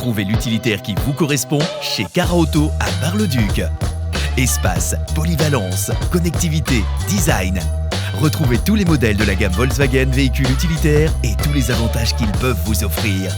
Trouvez l'utilitaire qui vous correspond chez Cara Auto à Bar-le-Duc. Espace, polyvalence, connectivité, design. Retrouvez tous les modèles de la gamme Volkswagen véhicules utilitaires et tous les avantages qu'ils peuvent vous offrir.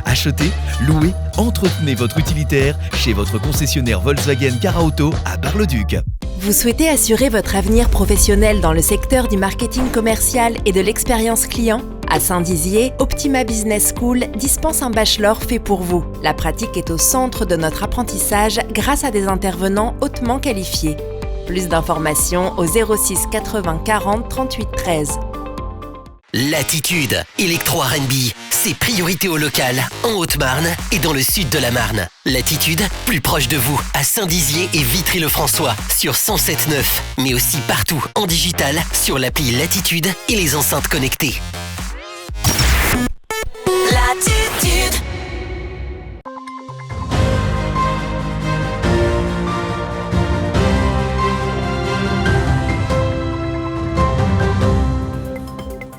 Achetez, louez, entretenez votre utilitaire chez votre concessionnaire Volkswagen Cara Auto à Bar-le-Duc. Vous souhaitez assurer votre avenir professionnel dans le secteur du marketing commercial et de l'expérience client ? À Saint-Dizier, Optima Business School dispense un bachelor fait pour vous. La pratique est au centre de notre apprentissage grâce à des intervenants hautement qualifiés. Plus d'informations au 06 80 40 38 13. Latitude, électro R&B, c'est priorité au local, en Haute-Marne et dans le sud de la Marne. Latitude, plus proche de vous, à Saint-Dizier et Vitry-le-François, sur 107.9, mais aussi partout en digital, sur l'appli Latitude et les enceintes connectées. Latitude.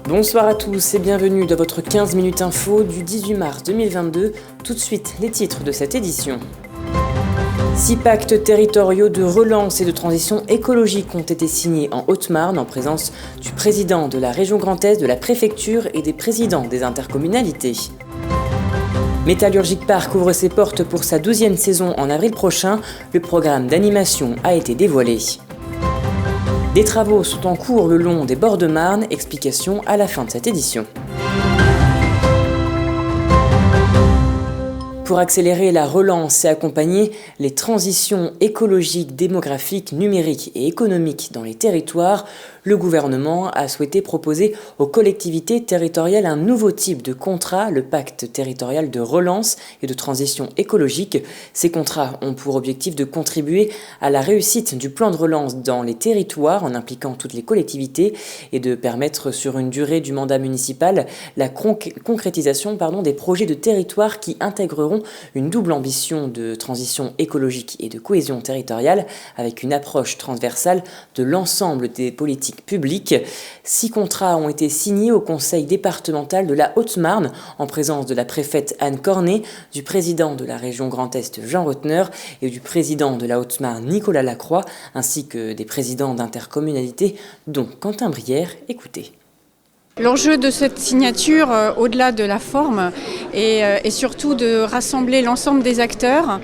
Bonsoir à tous et bienvenue dans votre 15 minutes info du 18 mars 2022. Tout de suite, les titres de cette édition. 6 pactes territoriaux de relance et de transition écologique ont été signés en Haute-Marne en présence du président de la région Grand Est, de la préfecture et des présidents des intercommunalités. Métallurgique Park ouvre ses portes pour sa 12e saison en avril prochain. Le programme d'animation a été dévoilé. Des travaux sont en cours le long des bords de Marne, explication à la fin de cette édition. Pour accélérer la relance et accompagner les transitions écologiques, démographiques, numériques et économiques dans les territoires, le gouvernement a souhaité proposer aux collectivités territoriales un nouveau type de contrat, le pacte territorial de relance et de transition écologique. Ces contrats ont pour objectif de contribuer à la réussite du plan de relance dans les territoires en impliquant toutes les collectivités et de permettre sur une durée du mandat municipal la concrétisation des projets de territoire qui intégreront une double ambition de transition écologique et de cohésion territoriale avec une approche transversale de l'ensemble des politiques publiques. 6 contrats ont été signés au conseil départemental de la Haute-Marne en présence de la préfète Anne Cornet, du président de la région Grand Est Jean Rotner et du président de la Haute-Marne Nicolas Lacroix, ainsi que des présidents d'intercommunalités dont Quentin Brière. Écoutez. L'enjeu de cette signature, au-delà de la forme, est surtout de rassembler l'ensemble des acteurs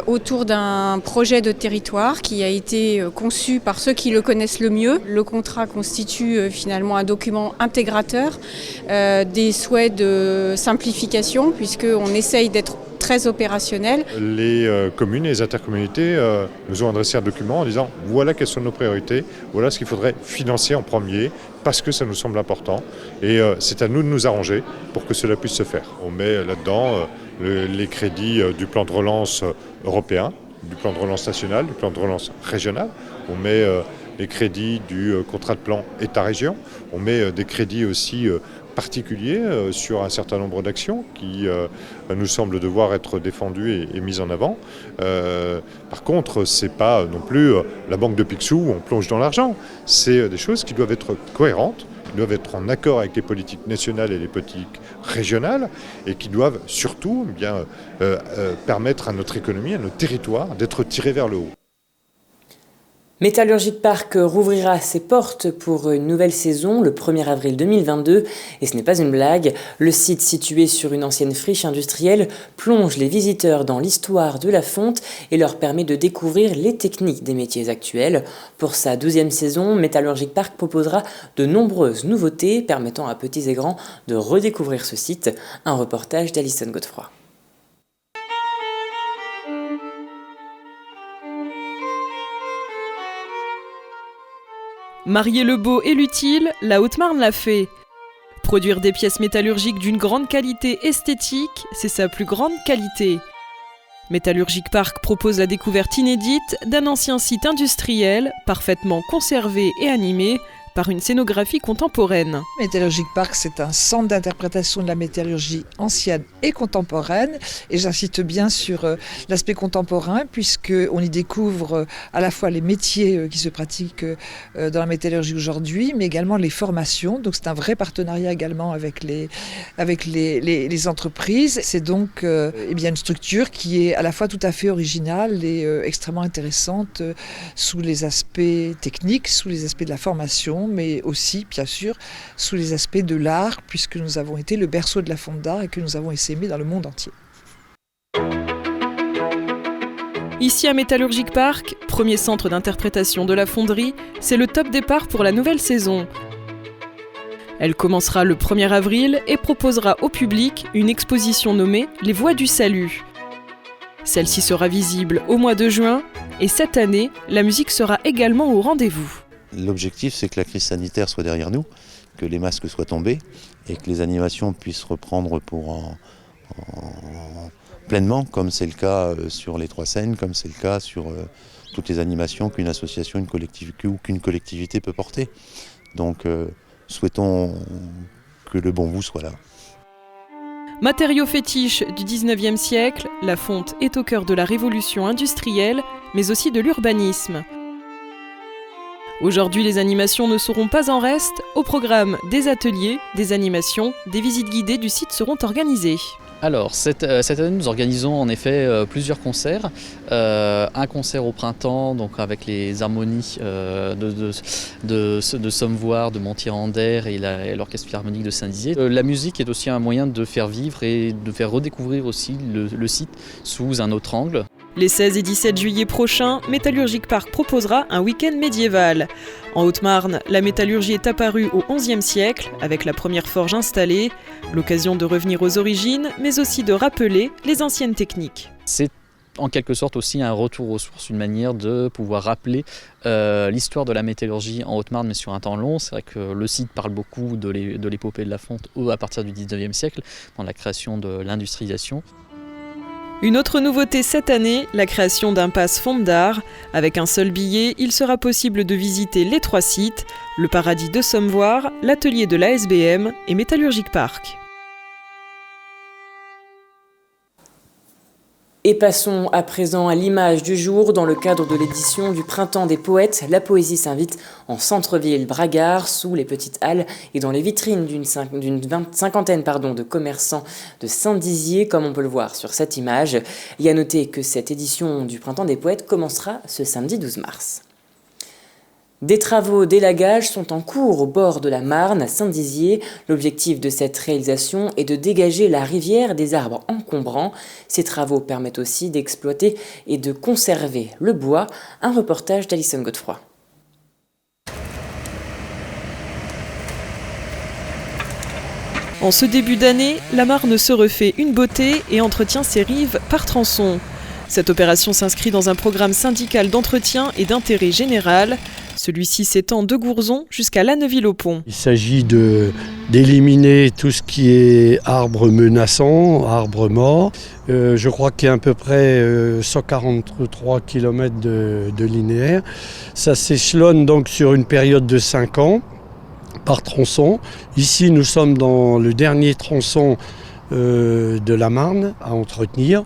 autour d'un projet de territoire qui a été conçu par ceux qui le connaissent le mieux. Le contrat constitue finalement un document intégrateur des souhaits de simplification, puisqu'on essaye d'être très opérationnel. Les communes et les intercommunalités nous ont adressé un document en disant voilà quelles sont nos priorités, voilà ce qu'il faudrait financer en premier parce que ça nous semble important et c'est à nous de nous arranger pour que cela puisse se faire. On met là-dedans les crédits du plan de relance européen, du plan de relance national, du plan de relance régional. On met les crédits du contrat de plan État-région. On met des crédits aussi particulier sur un certain nombre d'actions qui nous semblent devoir être défendues et mises en avant. Par contre, c'est pas non plus la banque de Picsou où on plonge dans l'argent. C'est des choses qui doivent être cohérentes, qui doivent être en accord avec les politiques nationales et les politiques régionales et qui doivent surtout permettre à notre économie, à notre territoire d'être tirés vers le haut. Métallurgique Park rouvrira ses portes pour une nouvelle saison le 1er avril 2022 et ce n'est pas une blague. Le site situé sur une ancienne friche industrielle plonge les visiteurs dans l'histoire de la fonte et leur permet de découvrir les techniques des métiers actuels. Pour sa 12e saison, Métallurgique Park proposera de nombreuses nouveautés permettant à petits et grands de redécouvrir ce site. Un reportage d'Alison Godefroy. Marier le beau et l'utile, la Haute-Marne l'a fait. Produire des pièces métallurgiques d'une grande qualité esthétique, c'est sa plus grande qualité. Métallurgique Park propose la découverte inédite d'un ancien site industriel, parfaitement conservé et animé par une scénographie contemporaine. Métallurgic Park, c'est un centre d'interprétation de la métallurgie ancienne et contemporaine. Et j'insiste bien sur l'aspect contemporain, puisqu'on y découvre à la fois les métiers qui se pratiquent dans la métallurgie aujourd'hui, mais également les formations. Donc c'est un vrai partenariat également avec les entreprises. C'est donc une structure qui est à la fois tout à fait originale et extrêmement intéressante sous les aspects techniques, sous les aspects de la formation, mais aussi, bien sûr, sous les aspects de l'art, puisque nous avons été le berceau de la Fonte d'art et que nous avons essaimé dans le monde entier. Ici à Métallurgic Park, premier centre d'interprétation de la fonderie, c'est le top départ pour la nouvelle saison. Elle commencera le 1er avril et proposera au public une exposition nommée « Les Voix du Salut ». Celle-ci sera visible au mois de juin et cette année, la musique sera également au rendez-vous. L'objectif, c'est que la crise sanitaire soit derrière nous, que les masques soient tombés et que les animations puissent reprendre pleinement, comme c'est le cas sur les 3 scènes, comme c'est le cas sur toutes les animations qu'une association, une collectivité ou qu'une collectivité peut porter. Donc, souhaitons que le bon goût soit là. Matériau fétiche du 19e siècle, la fonte est au cœur de la révolution industrielle, mais aussi de l'urbanisme. Aujourd'hui, les animations ne seront pas en reste. Au programme, des ateliers, des animations, des visites guidées du site seront organisées. Alors, cette année, nous organisons en effet plusieurs concerts. Un concert au printemps, donc avec les harmonies de Sommevoire, de Montier-Ander et l'Orchestre Philharmonique de Saint-Dizier. La musique est aussi un moyen de faire vivre et de faire redécouvrir aussi le site sous un autre angle. Les 16 et 17 juillet prochains, Métallurgic Park proposera un week-end médiéval. En Haute-Marne, la métallurgie est apparue au XIe siècle, avec la première forge installée, l'occasion de revenir aux origines, mais aussi de rappeler les anciennes techniques. C'est en quelque sorte aussi un retour aux sources, une manière de pouvoir rappeler l'histoire de la métallurgie en Haute-Marne, mais sur un temps long. C'est vrai que le site parle beaucoup de l'épopée de la fonte à partir du XIXe siècle, dans la création de l'industrialisation. Une autre nouveauté cette année, la création d'un pass Fonte d'art. Avec un seul billet, il sera possible de visiter les 3 sites, le Paradis de Sommevoire, l'atelier de l'ASBM et Métallurgic Park. Et passons à présent à l'image du jour. Dans le cadre de l'édition du Printemps des Poètes, la poésie s'invite en centre-ville Bragard, sous les petites halles et dans les vitrines d'une cinquantaine de commerçants de Saint-Dizier, comme on peut le voir sur cette image. Il y a noté que cette édition du Printemps des Poètes commencera ce samedi 12 mars. Des travaux d'élagage sont en cours au bord de la Marne, à Saint-Dizier. L'objectif de cette réalisation est de dégager la rivière des arbres encombrants. Ces travaux permettent aussi d'exploiter et de conserver le bois. Un reportage d'Alison Godefroy. En ce début d'année, la Marne se refait une beauté et entretient ses rives par tronçon. Cette opération s'inscrit dans un programme syndical d'entretien et d'intérêt général. Celui-ci s'étend de Gourzon jusqu'à Lanneuville-au-Pont. Il s'agit d'éliminer tout ce qui est arbres menaçants, arbres morts. Je crois qu'il y a à peu près 143 km de linéaire. Ça s'échelonne donc sur une période de 5 ans par tronçon. Ici, nous sommes dans le dernier tronçon de la Marne à entretenir.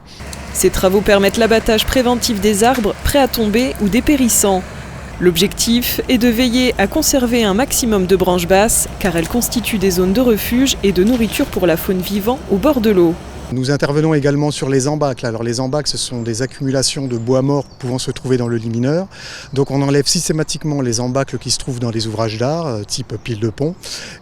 Ces travaux permettent l'abattage préventif des arbres prêts à tomber ou dépérissants. L'objectif est de veiller à conserver un maximum de branches basses, car elles constituent des zones de refuge et de nourriture pour la faune vivant au bord de l'eau. Nous intervenons également sur les embâcles. Alors les embâcles, ce sont des accumulations de bois mort pouvant se trouver dans le lit mineur. Donc on enlève systématiquement les embâcles qui se trouvent dans les ouvrages d'art, type pile de pont,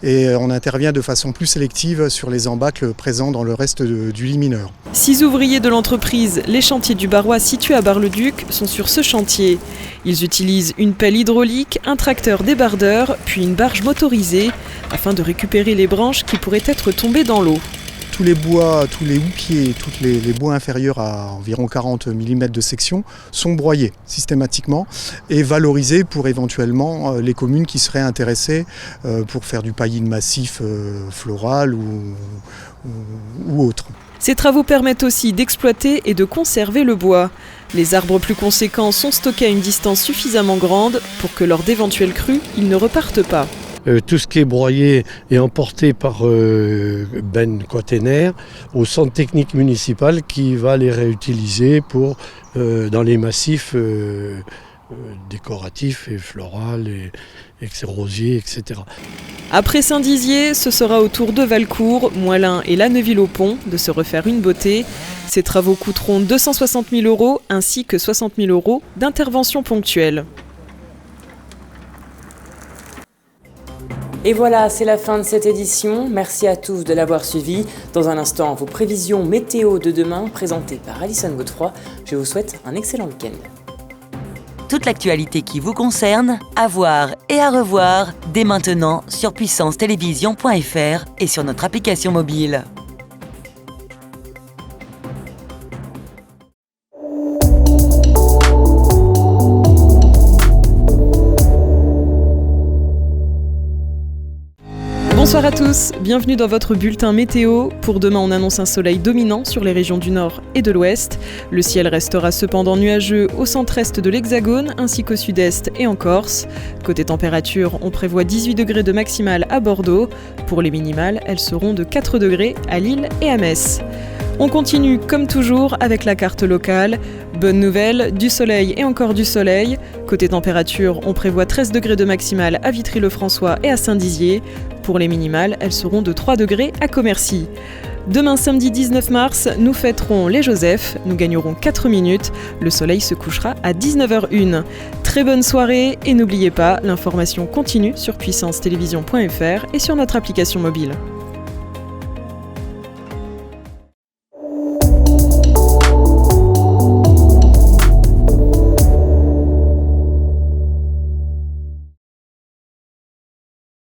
et on intervient de façon plus sélective sur les embâcles présents dans le reste du lit mineur. 6 ouvriers de l'entreprise Les Chantiers du Barrois situés à Bar-le-Duc sont sur ce chantier. Ils utilisent une pelle hydraulique, un tracteur débardeur, puis une barge motorisée, afin de récupérer les branches qui pourraient être tombées dans l'eau. Tous les bois, tous les houppiers, tous les bois inférieurs à environ 40 mm de section sont broyés systématiquement et valorisés pour éventuellement les communes qui seraient intéressées pour faire du paillis de massif floral ou autre. Ces travaux permettent aussi d'exploiter et de conserver le bois. Les arbres plus conséquents sont stockés à une distance suffisamment grande pour que lors d'éventuelles crues, ils ne repartent pas. Tout ce qui est broyé est emporté par Ben Quaternaire au centre technique municipal qui va les réutiliser dans les massifs décoratifs et floraux, et rosiers, etc. Après Saint-Dizier, ce sera au tour de Valcourt, Moilin et Laneuville-au-Pont de se refaire une beauté. Ces travaux coûteront 260 000 € ainsi que 60 000 € d'intervention ponctuelle. Et voilà, c'est la fin de cette édition. Merci à tous de l'avoir suivi. Dans un instant, vos prévisions météo de demain présentées par Alison Godefroy. Je vous souhaite un excellent week-end. Toute l'actualité qui vous concerne, à voir et à revoir dès maintenant sur puissancetélévision.fr et sur notre application mobile. Bonsoir à tous, bienvenue dans votre bulletin météo. Pour demain, on annonce un soleil dominant sur les régions du nord et de l'ouest. Le ciel restera cependant nuageux au centre-est de l'Hexagone ainsi qu'au sud-est et en Corse. Côté température, on prévoit 18 degrés de maximale à Bordeaux. Pour les minimales, elles seront de 4 degrés à Lille et à Metz. On continue comme toujours avec la carte locale. Bonne nouvelle, du soleil et encore du soleil. Côté température, on prévoit 13 degrés de maximale à Vitry-le-François et à Saint-Dizier. Pour les minimales, elles seront de 3 degrés à Commercy. Demain samedi 19 mars, nous fêterons les Joseph, nous gagnerons 4 minutes, le soleil se couchera à 19h01. Très bonne soirée et n'oubliez pas, l'information continue sur puissancetélévision.fr et sur notre application mobile.